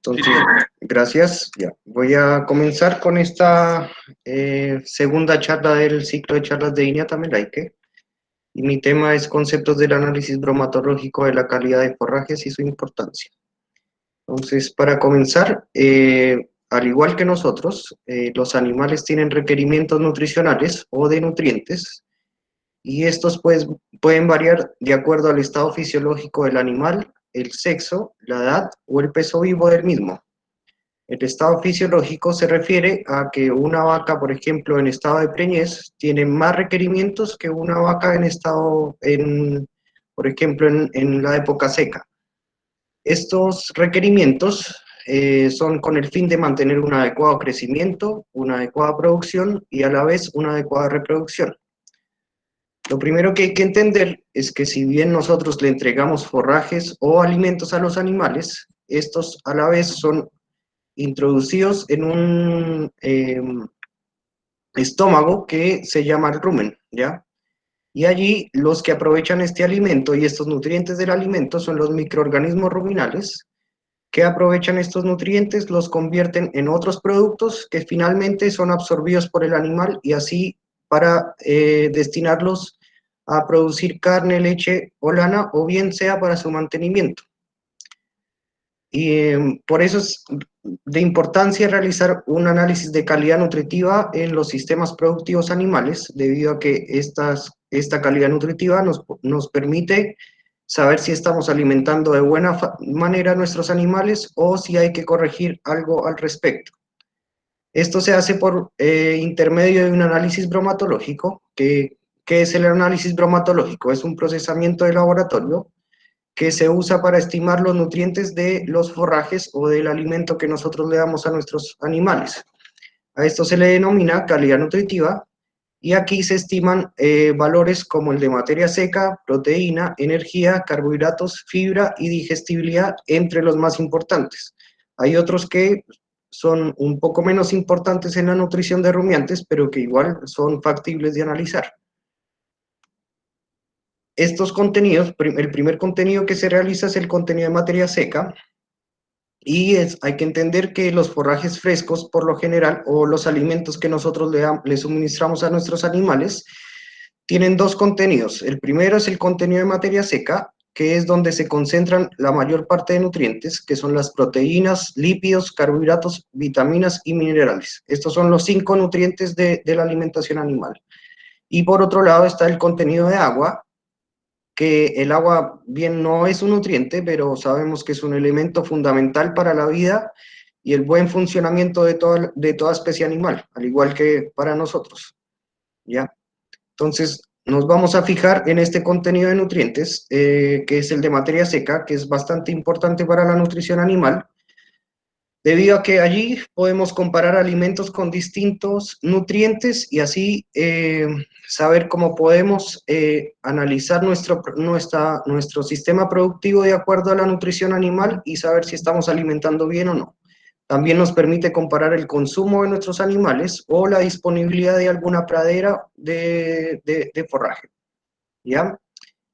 Sí, Entonces, señor. gracias. Ya. Voy a comenzar con esta segunda charla del ciclo de charlas de INEA Tamelaique. Y mi tema es conceptos del análisis bromatológico de la calidad de forrajes y su importancia. Entonces, para comenzar, al igual que nosotros, los animales tienen requerimientos nutricionales o de nutrientes, y estos pues, pueden variar de acuerdo al estado fisiológico del animal, el sexo, la edad o el peso vivo del mismo. El estado fisiológico se refiere a que una vaca, por ejemplo, en estado de preñez, tiene más requerimientos que una vaca en estado, por ejemplo, en la época seca. Estos requerimientos son con el fin de mantener un adecuado crecimiento, una adecuada producción y a la vez una adecuada reproducción. Lo primero que hay que entender es que si bien nosotros le entregamos forrajes o alimentos a los animales, estos a la vez son introducidos en un estómago que se llama el rumen, ¿ya? Y allí los que aprovechan este alimento y estos nutrientes del alimento son los microorganismos ruminales que aprovechan estos nutrientes, los convierten en otros productos que finalmente son absorbidos por el animal y así para destinarlos a producir carne, leche o lana o bien sea para su mantenimiento. Y por eso es de importancia realizar un análisis de calidad nutritiva en los sistemas productivos animales, debido a que esta calidad nutritiva nos permite saber si estamos alimentando de buena manera a nuestros animales o si hay que corregir algo al respecto. Esto se hace por intermedio de un análisis bromatológico. ¿Qué es el análisis bromatológico? Es un procesamiento de laboratorio que se usa para estimar los nutrientes de los forrajes o del alimento que nosotros le damos a nuestros animales. A esto se le denomina calidad nutritiva y aquí se estiman valores como el de materia seca, proteína, energía, carbohidratos, fibra y digestibilidad, entre los más importantes. Hay otros que son un poco menos importantes en la nutrición de rumiantes, pero que igual son factibles de analizar. Estos contenidos, el primer contenido que se realiza es el contenido de materia seca, y hay que entender que los forrajes frescos, por lo general, o los alimentos que nosotros le suministramos a nuestros animales, tienen dos contenidos. El primero es el contenido de materia seca, que es donde se concentran la mayor parte de nutrientes, que son las proteínas, lípidos, carbohidratos, vitaminas y minerales. Estos son los 5 nutrientes de la alimentación animal. Y por otro lado está el contenido de agua, que el agua bien no es un nutriente, pero sabemos que es un elemento fundamental para la vida y el buen funcionamiento de toda especie animal, al igual que para nosotros, ¿ya? Entonces, nos vamos a fijar en este contenido de nutrientes, que es el de materia seca, que es bastante importante para la nutrición animal, debido a que allí podemos comparar alimentos con distintos nutrientes y así saber cómo podemos analizar nuestro sistema productivo de acuerdo a la nutrición animal y saber si estamos alimentando bien o no. También nos permite comparar el consumo de nuestros animales o la disponibilidad de alguna pradera de forraje, ¿ya?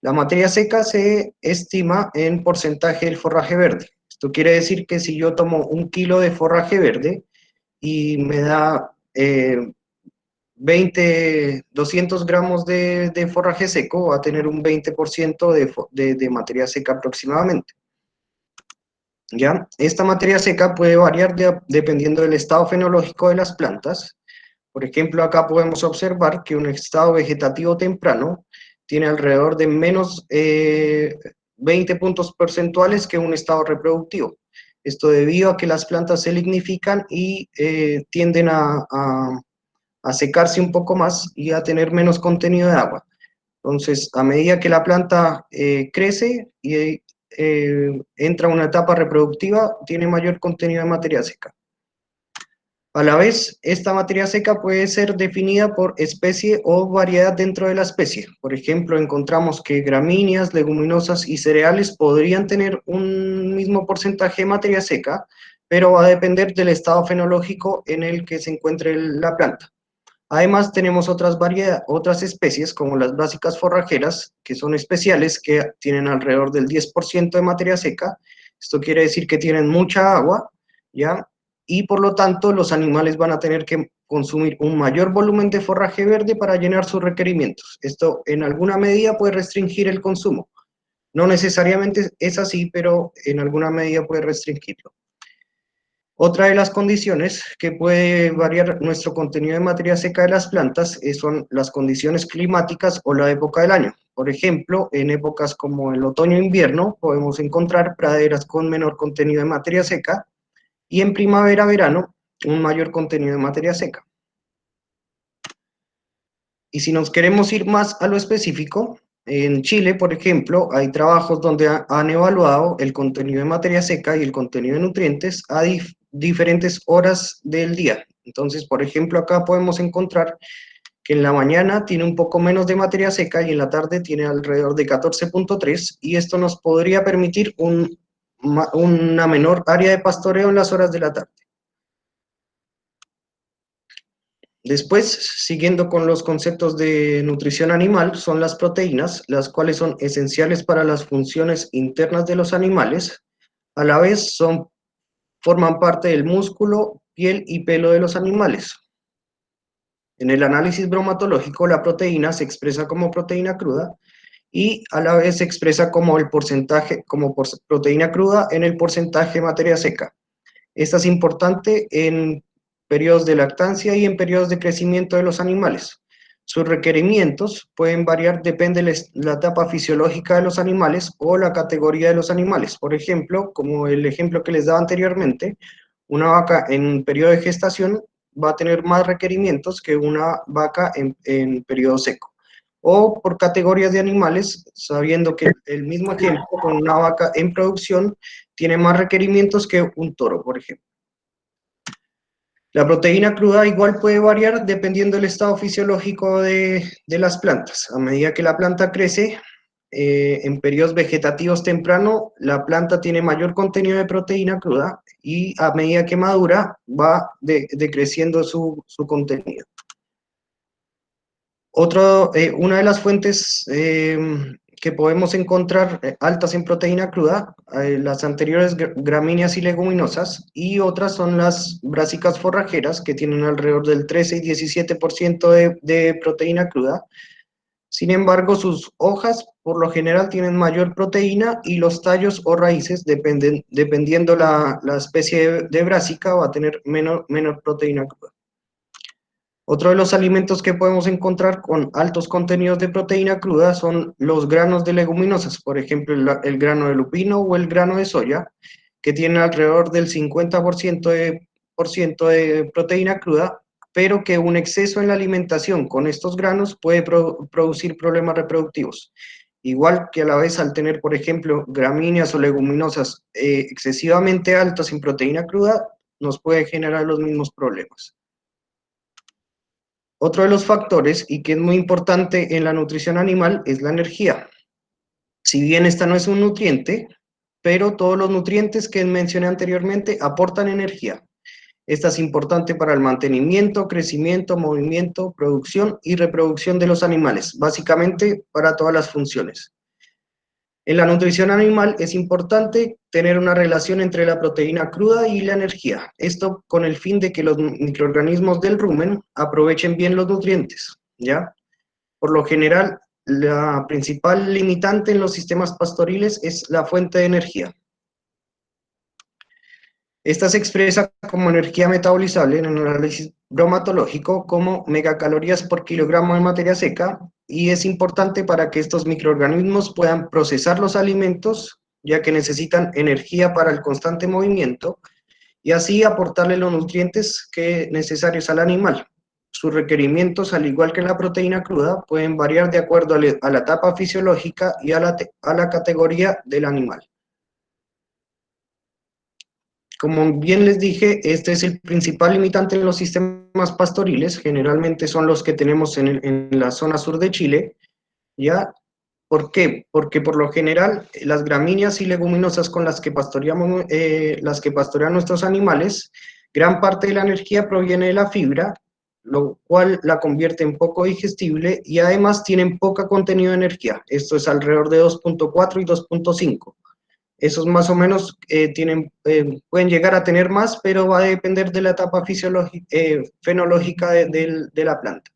La materia seca se estima en porcentaje del forraje verde. Esto quiere decir que si yo tomo 1 kilo de forraje verde y me da 200 gramos de forraje seco, va a tener un 20% de materia seca aproximadamente. ¿Ya? Esta materia seca puede variar dependiendo del estado fenológico de las plantas. Por ejemplo, acá podemos observar que un estado vegetativo temprano tiene alrededor de menos 20 puntos porcentuales que un estado reproductivo. Esto debido a que las plantas se lignifican y tienden a secarse un poco más y a tener menos contenido de agua. Entonces, a medida que la planta crece y entra a una etapa reproductiva, tiene mayor contenido de materia seca. A la vez, esta materia seca puede ser definida por especie o variedad dentro de la especie. Por ejemplo, encontramos que gramíneas, leguminosas y cereales podrían tener un mismo porcentaje de materia seca, pero va a depender del estado fenológico en el que se encuentre la planta. Además, tenemos otras especies, como las básicas forrajeras, que son especiales, que tienen alrededor del 10% de materia seca. Esto quiere decir que tienen mucha agua, ¿ya? Y por lo tanto los animales van a tener que consumir un mayor volumen de forraje verde para llenar sus requerimientos. Esto en alguna medida puede restringir el consumo. No necesariamente es así, pero en alguna medida puede restringirlo. Otra de las condiciones que puede variar nuestro contenido de materia seca de las plantas son las condiciones climáticas o la época del año. Por ejemplo, en épocas como el otoño e invierno podemos encontrar praderas con menor contenido de materia seca y en primavera-verano un mayor contenido de materia seca. Y si nos queremos ir más a lo específico, en Chile, por ejemplo, hay trabajos donde han evaluado el contenido de materia seca y el contenido de nutrientes a diferentes horas del día. Entonces, por ejemplo, acá podemos encontrar que en la mañana tiene un poco menos de materia seca y en la tarde tiene alrededor de 14.3 y esto nos podría permitir una menor área de pastoreo en las horas de la tarde. Después, siguiendo con los conceptos de nutrición animal, son las proteínas, las cuales son esenciales para las funciones internas de los animales. A la vez forman parte del músculo, piel y pelo de los animales. En el análisis bromatológico, la proteína se expresa como proteína cruda y a la vez se expresa como el porcentaje, como proteína cruda en el porcentaje de materia seca. Esta es importante en periodos de lactancia y en periodos de crecimiento de los animales. Sus requerimientos pueden variar, depende de la etapa fisiológica de los animales o la categoría de los animales. Por ejemplo, como el ejemplo que les daba anteriormente, una vaca en periodo de gestación va a tener más requerimientos que una vaca en periodo seco. O por categorías de animales, sabiendo que el mismo ejemplo con una vaca en producción tiene más requerimientos que un toro, por ejemplo. La proteína cruda igual puede variar dependiendo del estado fisiológico de las plantas. A medida que la planta crece, en periodos vegetativos temprano, la planta tiene mayor contenido de proteína cruda y a medida que madura va decreciendo su contenido. Una de las fuentes que podemos encontrar altas en proteína cruda, las anteriores gramíneas y leguminosas, y otras son las brásicas forrajeras, que tienen alrededor del 13 y 17% de proteína cruda. Sin embargo, sus hojas por lo general tienen mayor proteína y los tallos o raíces, dependiendo la especie de brásica, va a tener menor proteína cruda. Otro de los alimentos que podemos encontrar con altos contenidos de proteína cruda son los granos de leguminosas, por ejemplo, el grano de lupino o el grano de soya, que tienen alrededor del 50% de proteína cruda, pero que un exceso en la alimentación con estos granos puede producir problemas reproductivos. Igual que a la vez al tener, por ejemplo, gramíneas o leguminosas excesivamente altas en proteína cruda, nos puede generar los mismos problemas. Otro de los factores, y que es muy importante en la nutrición animal, es la energía. Si bien esta no es un nutriente, pero todos los nutrientes que mencioné anteriormente aportan energía. Esta es importante para el mantenimiento, crecimiento, movimiento, producción y reproducción de los animales, básicamente para todas las funciones. En la nutrición animal es importante tener una relación entre la proteína cruda y la energía. Esto con el fin de que los microorganismos del rumen aprovechen bien los nutrientes, ¿ya? Por lo general, la principal limitante en los sistemas pastoriles es la fuente de energía. Esta se expresa como energía metabolizable en el análisis bromatológico como megacalorías por kilogramo de materia seca y es importante para que estos microorganismos puedan procesar los alimentos, ya que necesitan energía para el constante movimiento y así aportarle los nutrientes necesarios al animal. Sus requerimientos, al igual que la proteína cruda, pueden variar de acuerdo a la etapa fisiológica y a la categoría del animal. Como bien les dije, este es el principal limitante en los sistemas pastoriles, generalmente son los que tenemos en la zona sur de Chile, ¿ya? ¿Por qué? Porque por lo general las gramíneas y leguminosas con las que pastorean nuestros animales, gran parte de la energía proviene de la fibra, lo cual la convierte en poco digestible y además tienen poca contenido de energía, esto es alrededor de 2.4 y 2.5. Esos más o menos pueden llegar a tener más, pero va a depender de la etapa fenológica de la planta.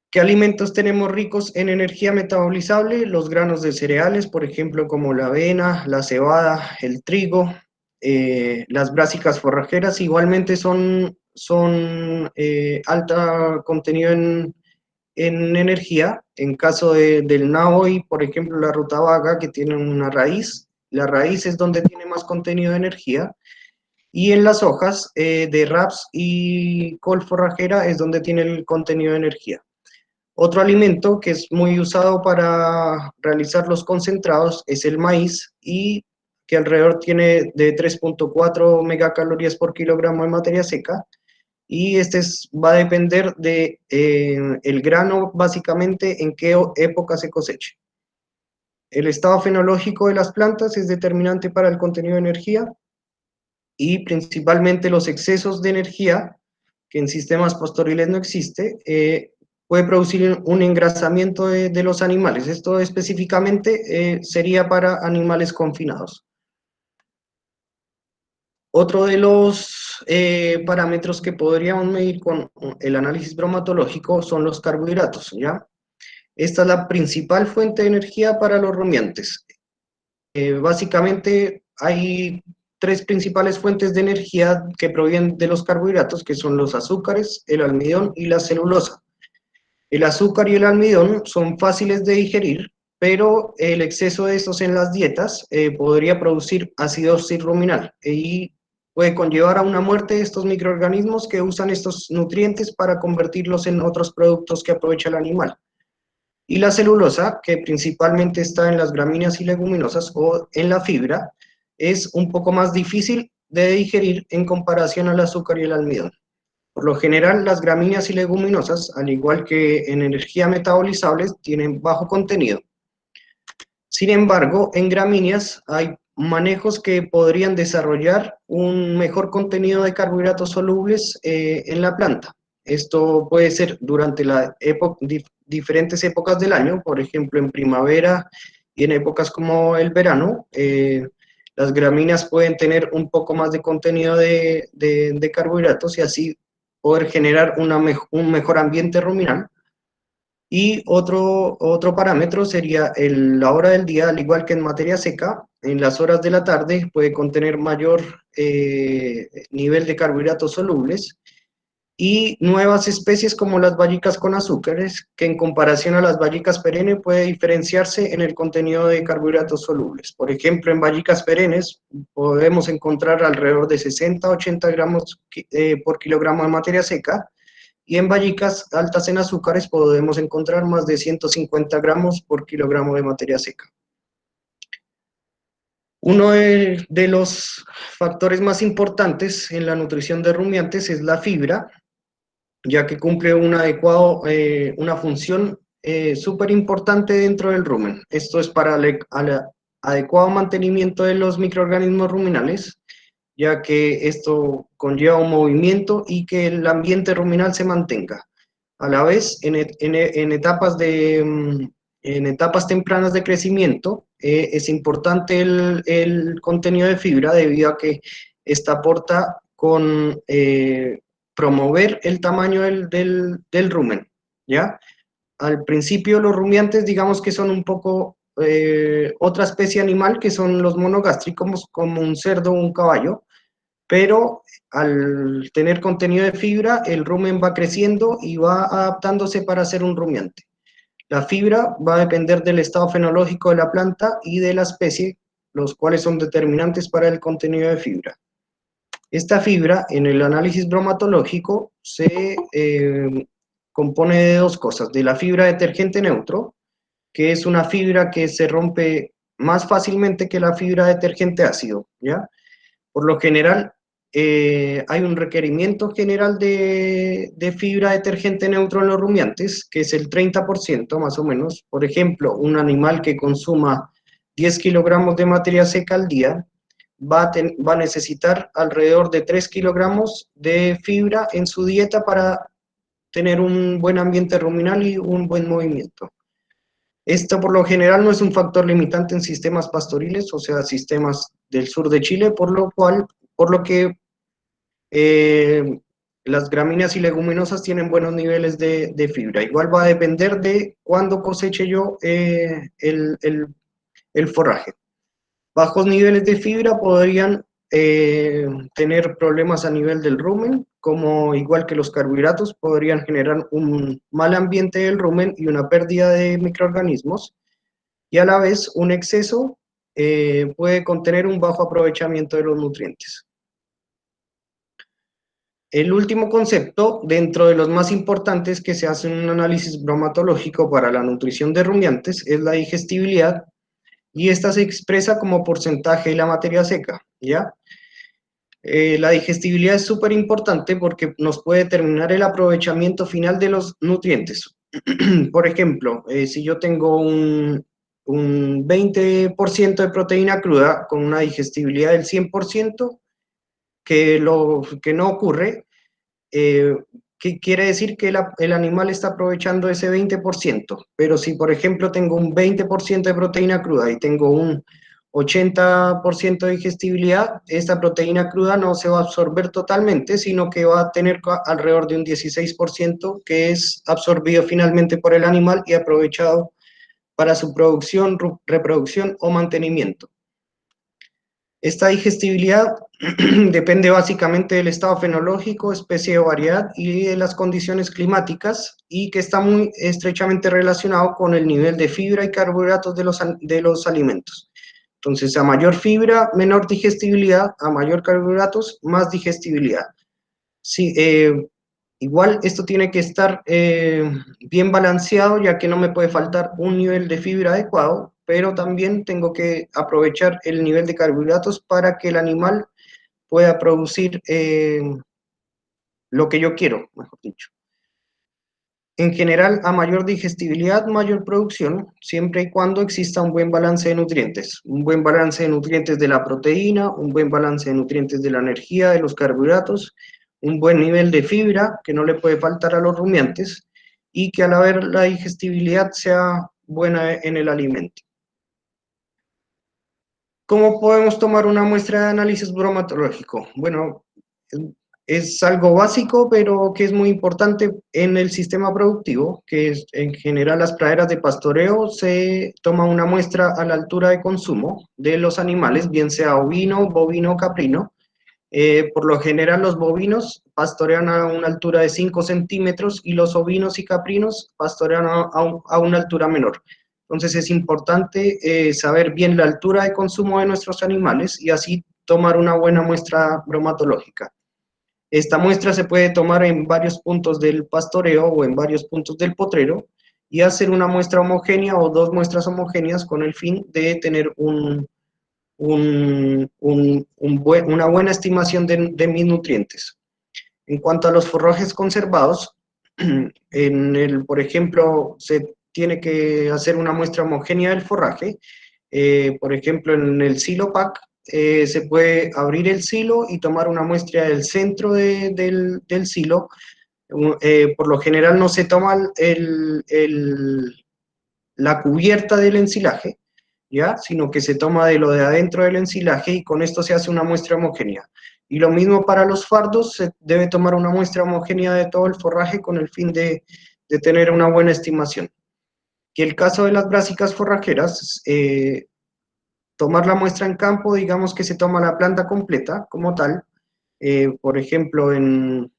¿Qué alimentos tenemos ricos en energía metabolizable? Los granos de cereales, por ejemplo, como la avena, la cebada, el trigo, las brásicas forrajeras, igualmente son alta contenido en energía. En caso del nabo y, por ejemplo, la rutabaga, que tienen una raíz, la raíz es donde tiene más contenido de energía. Y en las hojas de raps y col forrajera es donde tiene el contenido de energía. Otro alimento que es muy usado para realizar los concentrados es el maíz, y que alrededor tiene de 3.4 megacalorías por kilogramo de materia seca, y va a depender de el grano, básicamente en qué época se coseche. El estado fenológico de las plantas es determinante para el contenido de energía, y principalmente los excesos de energía, que en sistemas pastoriles no existe, puede producir un engrasamiento de los animales. Esto específicamente sería para animales confinados. Otro de los parámetros que podríamos medir con el análisis bromatológico son los carbohidratos, ¿ya? Esta es la principal fuente de energía para los rumiantes. Básicamente hay tres principales fuentes de energía que provienen de los carbohidratos, que son los azúcares, el almidón y la celulosa. El azúcar y el almidón son fáciles de digerir, pero el exceso de estos en las dietas podría producir acidosis ruminal y puede conllevar a una muerte de estos microorganismos que usan estos nutrientes para convertirlos en otros productos que aprovecha el animal. Y la celulosa, que principalmente está en las gramíneas y leguminosas o en la fibra, es un poco más difícil de digerir en comparación al azúcar y el almidón. Por lo general, las gramíneas y leguminosas, al igual que en energía metabolizables, tienen bajo contenido. Sin embargo, en gramíneas hay manejos que podrían desarrollar un mejor contenido de carbohidratos solubles en la planta. Esto puede ser durante diferentes épocas del año, por ejemplo, en primavera y en épocas como el verano. Las gramíneas pueden tener un poco más de contenido de carbohidratos y así poder generar un mejor ambiente ruminal. Y otro parámetro sería la hora del día, al igual que en materia seca, en las horas de la tarde puede contener mayor nivel de carbohidratos solubles, y nuevas especies como las bayicas con azúcares, que en comparación a las bayicas perennes puede diferenciarse en el contenido de carbohidratos solubles. Por ejemplo, en bayicas perennes podemos encontrar alrededor de 60 a 80 gramos por kilogramo de materia seca, y en bayicas altas en azúcares podemos encontrar más de 150 gramos por kilogramo de materia seca. Uno de los factores más importantes en la nutrición de rumiantes es la fibra, ya que cumple una función súper importante dentro del rumen. Esto es para el adecuado mantenimiento de los microorganismos ruminales, ya que esto conlleva un movimiento y que el ambiente ruminal se mantenga. A la vez, en etapas tempranas de crecimiento, es importante el contenido de fibra, debido a que esta aporta con promover el tamaño del rumen, ¿ya? Al principio los rumiantes, digamos que son un poco otra especie animal, que son los monogástricos, como un cerdo o un caballo, pero al tener contenido de fibra, el rumen va creciendo y va adaptándose para ser un rumiante. La fibra va a depender del estado fenológico de la planta y de la especie, los cuales son determinantes para el contenido de fibra. Esta fibra, en el análisis bromatológico, se compone de dos cosas: de la fibra detergente neutro, que es una fibra que se rompe más fácilmente que la fibra detergente ácido, ¿ya? Por lo general, hay un requerimiento general de fibra detergente neutro en los rumiantes, que es el 30% más o menos. Por ejemplo, un animal que consuma 10 kilogramos de materia seca al día va a necesitar alrededor de 3 kilogramos de fibra en su dieta para tener un buen ambiente ruminal y un buen movimiento. Esto por lo general no es un factor limitante en sistemas pastoriles, o sea, sistemas del sur de Chile, por lo que eh, las gramíneas y leguminosas tienen buenos niveles de fibra. Igual va a depender de cuándo coseche yo el forraje. Bajos niveles de fibra podrían tener problemas a nivel del rumen, como igual que los carbohidratos, podrían generar un mal ambiente del rumen y una pérdida de microorganismos, y a la vez un exceso puede contener un bajo aprovechamiento de los nutrientes. El último concepto, dentro de los más importantes que se hace en un análisis bromatológico para la nutrición de rumiantes, es la digestibilidad, y esta se expresa como porcentaje de la materia seca, ¿ya? La digestibilidad es súper importante porque nos puede determinar el aprovechamiento final de los nutrientes. Por ejemplo, si yo tengo un 20% de proteína cruda con una digestibilidad del 100%, que no ocurre, ¿qué quiere decir? Que el animal está aprovechando ese 20%, pero si por ejemplo tengo un 20% de proteína cruda y tengo un 80% de digestibilidad, esta proteína cruda no se va a absorber totalmente, sino que va a tener alrededor de un 16% que es absorbido finalmente por el animal y aprovechado para su producción, reproducción o mantenimiento. Esta digestibilidad depende básicamente del estado fenológico, especie o variedad y de las condiciones climáticas, y que está muy estrechamente relacionado con el nivel de fibra y carbohidratos de los alimentos. Entonces, a mayor fibra, menor digestibilidad; a mayor carbohidratos, más digestibilidad. Sí, igual esto tiene que estar bien balanceado, ya que no me puede faltar un nivel de fibra adecuado, pero también tengo que aprovechar el nivel de carbohidratos para que el animal pueda producir lo que yo quiero, mejor dicho. En general, a mayor digestibilidad, mayor producción, siempre y cuando exista un buen balance de nutrientes. Un buen balance de nutrientes de la proteína, un buen balance de nutrientes de la energía, de los carbohidratos, un buen nivel de fibra, que no le puede faltar a los rumiantes, y que al haber la digestibilidad sea buena en el alimento. ¿Cómo podemos tomar una muestra de análisis bromatológico? Bueno, es algo básico, pero que es muy importante en el sistema productivo, que es en general las praderas de pastoreo. Se toma una muestra a la altura de consumo de los animales, bien sea ovino, bovino o caprino. Por lo general los bovinos pastorean a una altura de 5 centímetros y los ovinos y caprinos pastorean a una altura menor. Entonces es importante saber bien la altura de consumo de nuestros animales y así tomar una buena muestra bromatológica. Esta muestra se puede tomar en varios puntos del pastoreo o en varios puntos del potrero y hacer una muestra homogénea o dos muestras homogéneas con el fin de tener una buena estimación de mis nutrientes. En cuanto a los forrajes conservados, por ejemplo, se tiene que hacer una muestra homogénea del forraje. Por ejemplo, en el Silopack se puede abrir el silo y tomar una muestra del centro del silo. Por lo general no se toma la cubierta del ensilaje, ¿ya? Sino que se toma de lo de adentro del ensilaje y con esto se hace una muestra homogénea. Y lo mismo para los fardos, se debe tomar una muestra homogénea de todo el forraje con el fin de tener una buena estimación. Y el caso de las brásicas forrajeras, tomar la muestra en campo, digamos que se toma la planta completa como tal. Por ejemplo, en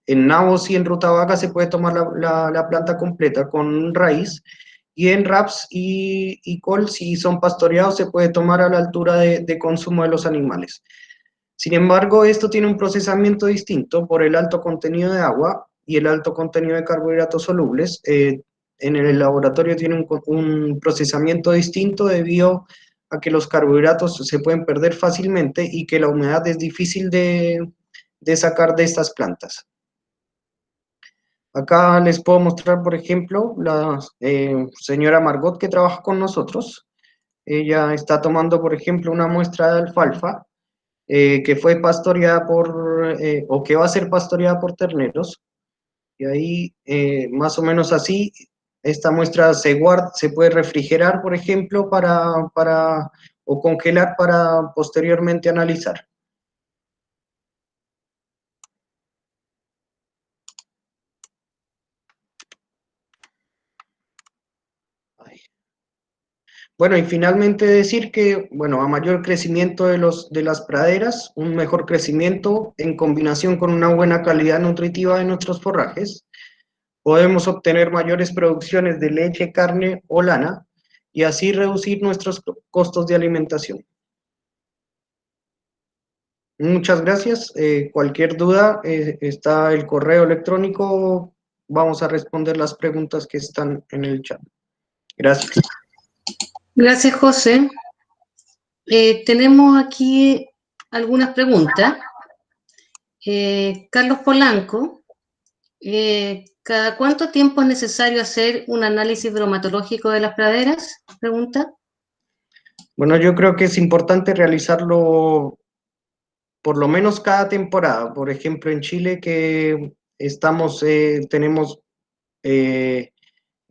nabos y en rutabaga se puede tomar la planta completa con raíz, y en raps y col, si son pastoreados, se puede tomar a la altura de consumo de los animales. Sin embargo, esto tiene un procesamiento distinto por el alto contenido de agua y el alto contenido de carbohidratos solubles. En el laboratorio tiene un procesamiento distinto debido a que los carbohidratos se pueden perder fácilmente y que la humedad es difícil de sacar de estas plantas. Acá les puedo mostrar, por ejemplo, la señora Margot, que trabaja con nosotros. Ella está tomando, por ejemplo, una muestra de alfalfa que fue pastoreada o que va a ser pastoreada por terneros. Y ahí, más o menos así, esta muestra se puede refrigerar, por ejemplo, o congelar para posteriormente analizar. Bueno, y finalmente decir que, bueno, a mayor crecimiento de las praderas, un mejor crecimiento en combinación con una buena calidad nutritiva de nuestros forrajes, podemos obtener mayores producciones de leche, carne o lana y así reducir nuestros costos de alimentación. Muchas gracias. Cualquier duda, está el correo electrónico. Vamos a responder las preguntas que están en el chat. Gracias. Gracias, José. Tenemos aquí algunas preguntas. Carlos Polanco, ¿cada cuánto tiempo es necesario hacer un análisis bromatológico de las praderas? Pregunta. Bueno, yo creo que es importante realizarlo por lo menos cada temporada. Por ejemplo, en Chile que tenemos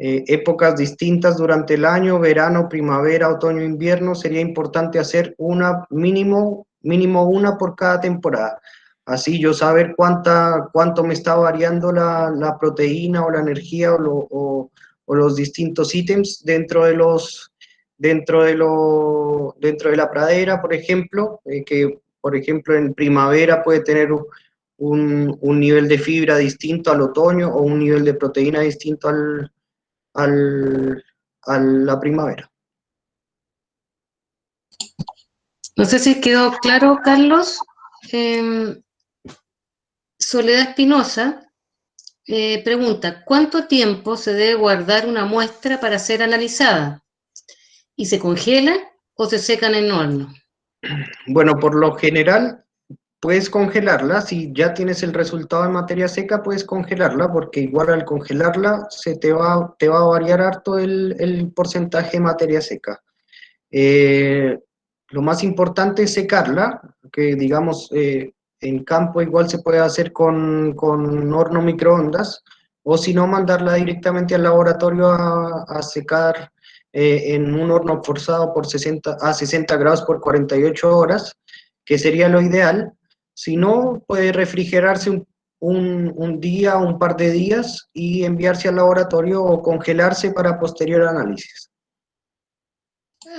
épocas distintas durante el año, verano, primavera, otoño, invierno, sería importante hacer mínimo una por cada temporada. Así yo saber cuánto me está variando la proteína o la energía o los distintos ítems dentro de la pradera, por ejemplo, que por ejemplo en primavera puede tener un nivel de fibra distinto al otoño o un nivel de proteína distinto a la primavera. No sé si quedó claro, Carlos. Soledad Espinosa pregunta, ¿cuánto tiempo se debe guardar una muestra para ser analizada? ¿Y se congela o se secan en horno? Bueno, por lo general puedes congelarla, si ya tienes el resultado en materia seca, puedes congelarla, porque igual al congelarla te va a variar harto el porcentaje de materia seca. Eh, lo más importante es secarla, que digamos en campo igual se puede hacer con horno microondas, o si no, mandarla directamente al laboratorio a secar en un horno forzado a 60 grados por 48 horas, que sería lo ideal. Si no, puede refrigerarse un día, un par de días y enviarse al laboratorio o congelarse para posterior análisis.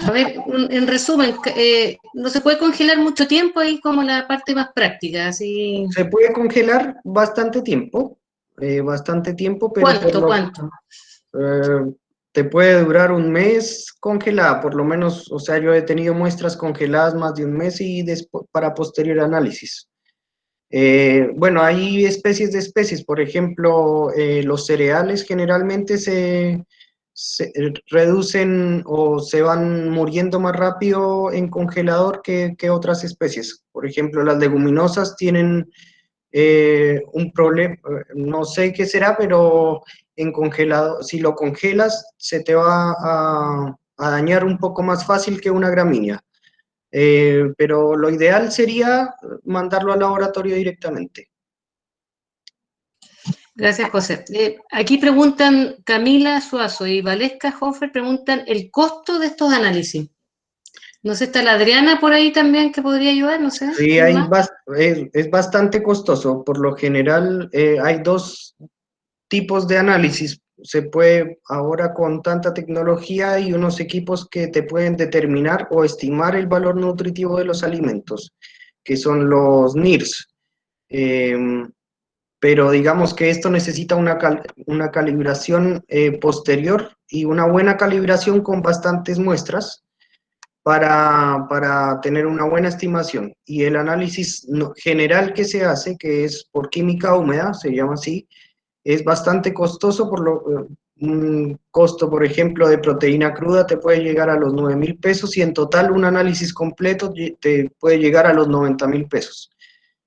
A ver, en resumen, no se puede congelar mucho tiempo ahí como la parte más práctica, así. Se puede congelar bastante tiempo, pero ¿Cuánto? eh, te puede durar un mes congelada, por lo menos, o sea, yo he tenido muestras congeladas más de un mes y después para posterior análisis. Bueno, hay especies de especies, por ejemplo, los cereales generalmente se reducen o se van muriendo más rápido en congelador que otras especies. Por ejemplo, las leguminosas tienen un problema, no sé qué será, pero en congelado, si lo congelas, se te va a dañar un poco más fácil que una gramínea. Pero lo ideal sería mandarlo al laboratorio directamente. Gracias, José. Aquí preguntan Camila Suazo y Valesca Hofer, preguntan el costo de estos análisis. No sé, está la Adriana por ahí también que podría ayudar, no sé, Sí, ¿quién más? es bastante costoso. Por lo general, hay dos tipos de análisis. Se puede ahora con tanta tecnología y unos equipos que te pueden determinar o estimar el valor nutritivo de los alimentos, que son los NIRS. Pero digamos que esto necesita una calibración posterior y una buena calibración con bastantes muestras para tener una buena estimación. Y el análisis general que se hace, que es por química húmeda, se llama así, es bastante costoso, un costo, por ejemplo, de proteína cruda te puede llegar a los 9.000 pesos y en total un análisis completo te puede llegar a los 90.000 pesos.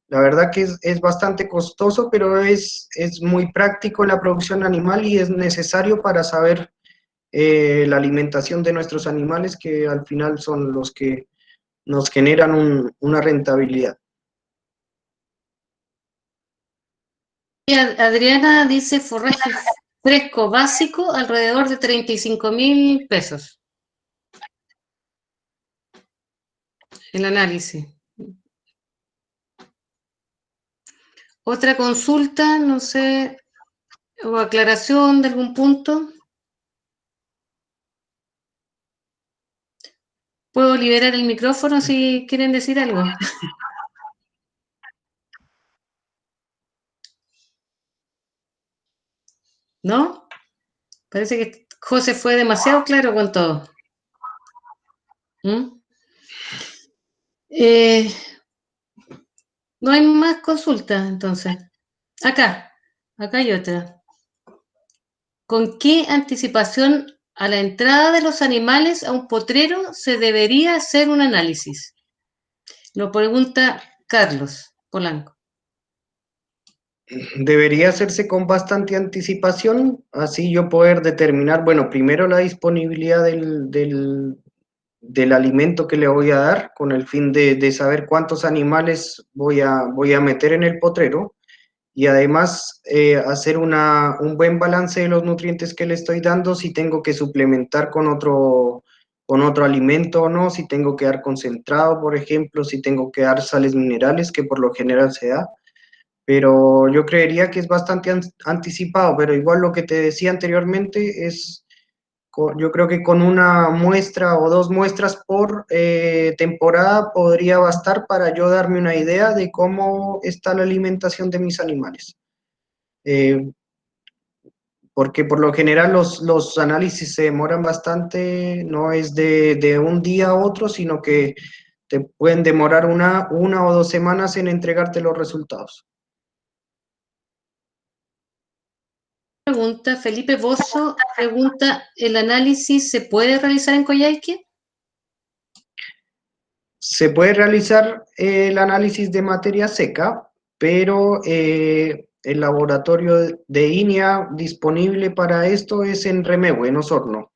La verdad que es bastante costoso, pero es muy práctico en la producción animal y es necesario para saber la alimentación de nuestros animales, que al final son los que nos generan una rentabilidad. Adriana dice forraje fresco básico alrededor de 35.000 pesos. El análisis. Otra consulta, no sé, o aclaración de algún punto. ¿Puedo liberar el micrófono si quieren decir algo? ¿No? Parece que José fue demasiado claro con todo. ¿Mm? No hay más consultas, entonces. Acá hay otra. ¿Con qué anticipación a la entrada de los animales a un potrero se debería hacer un análisis? Lo pregunta Carlos Polanco. Debería hacerse con bastante anticipación, así yo poder determinar, bueno, primero la disponibilidad del alimento que le voy a dar, con el fin de saber cuántos animales voy a meter en el potrero, y además hacer un buen balance de los nutrientes que le estoy dando, si tengo que suplementar con otro alimento o no, si tengo que dar concentrado, por ejemplo, si tengo que dar sales minerales, que por lo general se da, pero yo creería que es bastante anticipado, pero igual lo que te decía anteriormente es, yo creo que con una muestra o dos muestras por temporada podría bastar para yo darme una idea de cómo está la alimentación de mis animales. Eh, Porque por lo general los análisis se demoran bastante, no es de un día a otro, sino que te pueden demorar una o 2 semanas en entregarte los resultados. Pregunta Felipe Bozo, pregunta, ¿el análisis se puede realizar en Coyhaique? Se puede realizar el análisis de materia seca, pero el laboratorio de INEA disponible para esto es en Remehué, en Osorno.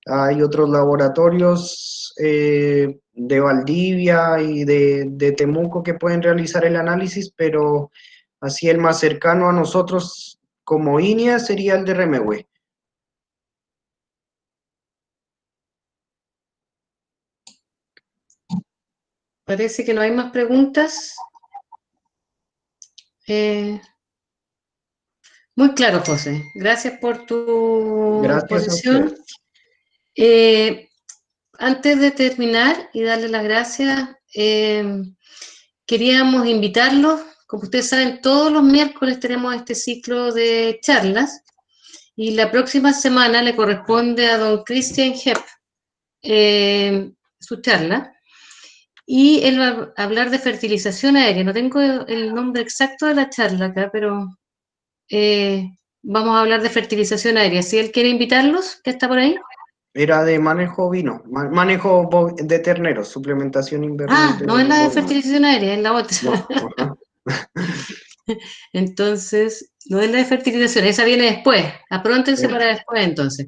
Hay otros laboratorios de Valdivia y de Temuco que pueden realizar el análisis, pero así el más cercano a nosotros como INEA sería el de Remehué. Parece que no hay más preguntas. Muy claro, José. Gracias por tu Gracias a exposición. ustedes. Antes de terminar y darle las gracias, queríamos invitarlos. Como ustedes saben, todos los miércoles tenemos este ciclo de charlas y la próxima semana le corresponde a don Christian Hepp su charla. Y él va a hablar de fertilización aérea. No tengo el nombre exacto de la charla acá, pero vamos a hablar de fertilización aérea. Si él quiere invitarlos, ¿qué está por ahí? Era de manejo vino, manejo de terneros, suplementación invernal Ah, no es de la de bovinos. fertilización aérea, es la otra. No, ajá. Entonces, no es la de fertilización, esa viene después. Apróntense Eh, para después, entonces.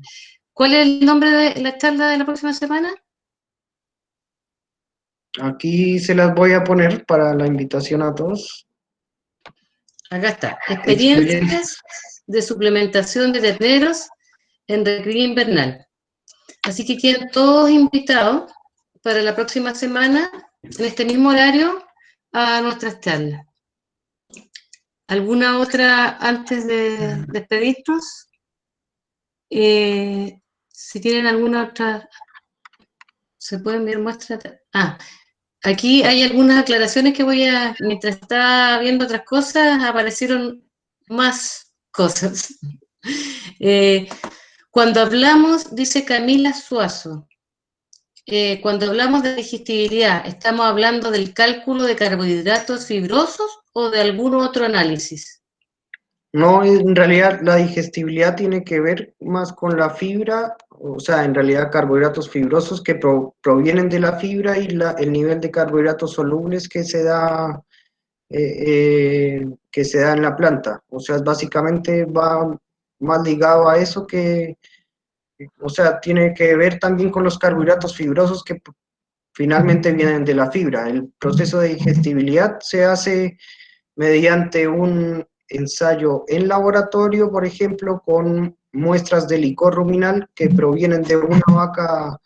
¿Cuál es el nombre de la charla de la próxima semana? Aquí se las voy a poner para la invitación a todos. Acá está. Experiencia. Experiencias de suplementación de terneros en recría invernal. Así que quedan todos invitados para la próxima semana, en este mismo horario, a nuestras charlas. ¿Alguna otra antes de despedirnos? Si tienen alguna otra, se pueden ver muestras. Ah, aquí hay algunas aclaraciones que mientras estaba viendo otras cosas, aparecieron más cosas. Eh, cuando hablamos, dice Camila Suazo, cuando hablamos de digestibilidad, ¿estamos hablando del cálculo de carbohidratos fibrosos o de algún otro análisis? No, en realidad la digestibilidad tiene que ver más con la fibra, o sea, en realidad carbohidratos fibrosos que provienen de la fibra y el nivel de carbohidratos solubles que se da en la planta. O sea, básicamente va más ligado a eso o sea, tiene que ver también con los carbohidratos fibrosos que finalmente vienen de la fibra. El proceso de digestibilidad se hace mediante ensayo en laboratorio, por ejemplo, con muestras de licor ruminal que provienen de una vaca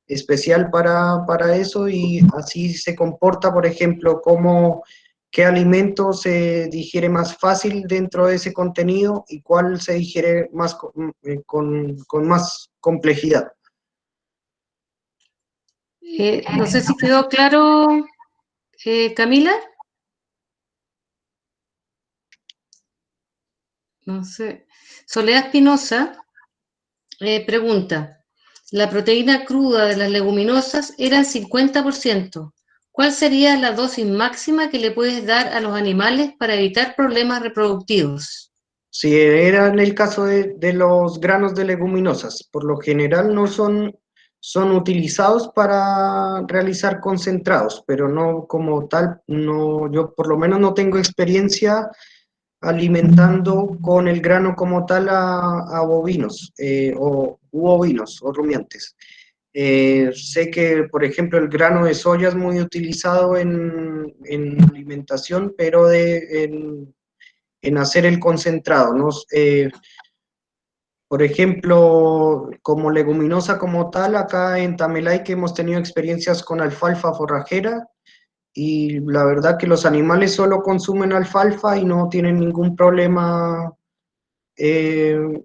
especial para eso, y así se comporta, por ejemplo, cómo, qué alimento se digiere más fácil dentro de ese contenido y cuál se digiere más con más complejidad. No sé si quedó claro, Camila. No sé. Soledad Espinosa pregunta, la proteína cruda de las leguminosas era el 50%. ¿Cuál sería la dosis máxima que le puedes dar a los animales para evitar problemas reproductivos? Si era en el caso de los granos de leguminosas, por lo general no son utilizados para realizar concentrados, pero no como tal, no, yo por lo menos no tengo experiencia alimentando con el grano como tal a bovinos, u ovinos o rumiantes. Sé que, por ejemplo, el grano de soya es muy utilizado en alimentación, pero en hacer el concentrado, ¿no? Por ejemplo, como leguminosa como tal, acá en Tamelay que hemos tenido experiencias con alfalfa forrajera, y la verdad que los animales solo consumen alfalfa y no tienen ningún problema eh,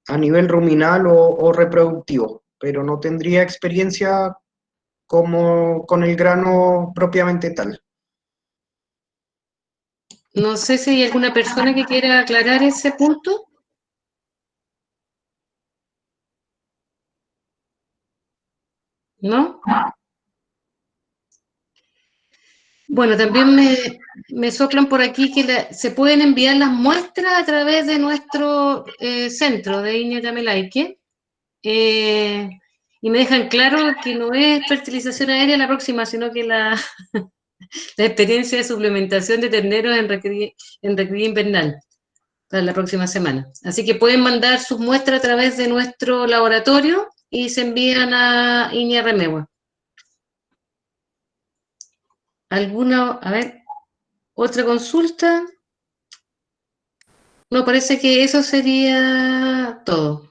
a nivel ruminal o reproductivo, pero no tendría experiencia como con el grano propiamente tal. No sé si hay alguna persona que quiera aclarar ese punto, ¿no? Bueno, también me soplan por aquí que se pueden enviar las muestras a través de nuestro centro de Iña Tamelaique, y me dejan claro que no es fertilización aérea la próxima, sino que la experiencia de suplementación de terneros en recría invernal para la próxima semana. Así que pueden mandar sus muestras a través de nuestro laboratorio y se envían a Iña Remegua. ¿Alguna, a ver, otra consulta? No, parece que eso sería todo.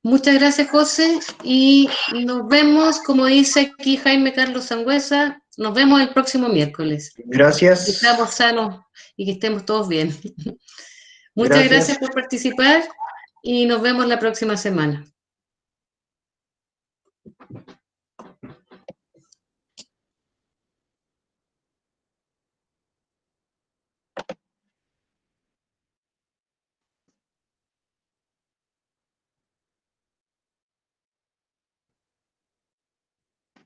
Muchas gracias, José, y nos vemos, como dice aquí Jaime Carlos Sangüesa, nos vemos el próximo miércoles. Que Gracias, estamos sanos y que estemos todos bien. Muchas gracias. gracias por participar y nos vemos la próxima semana.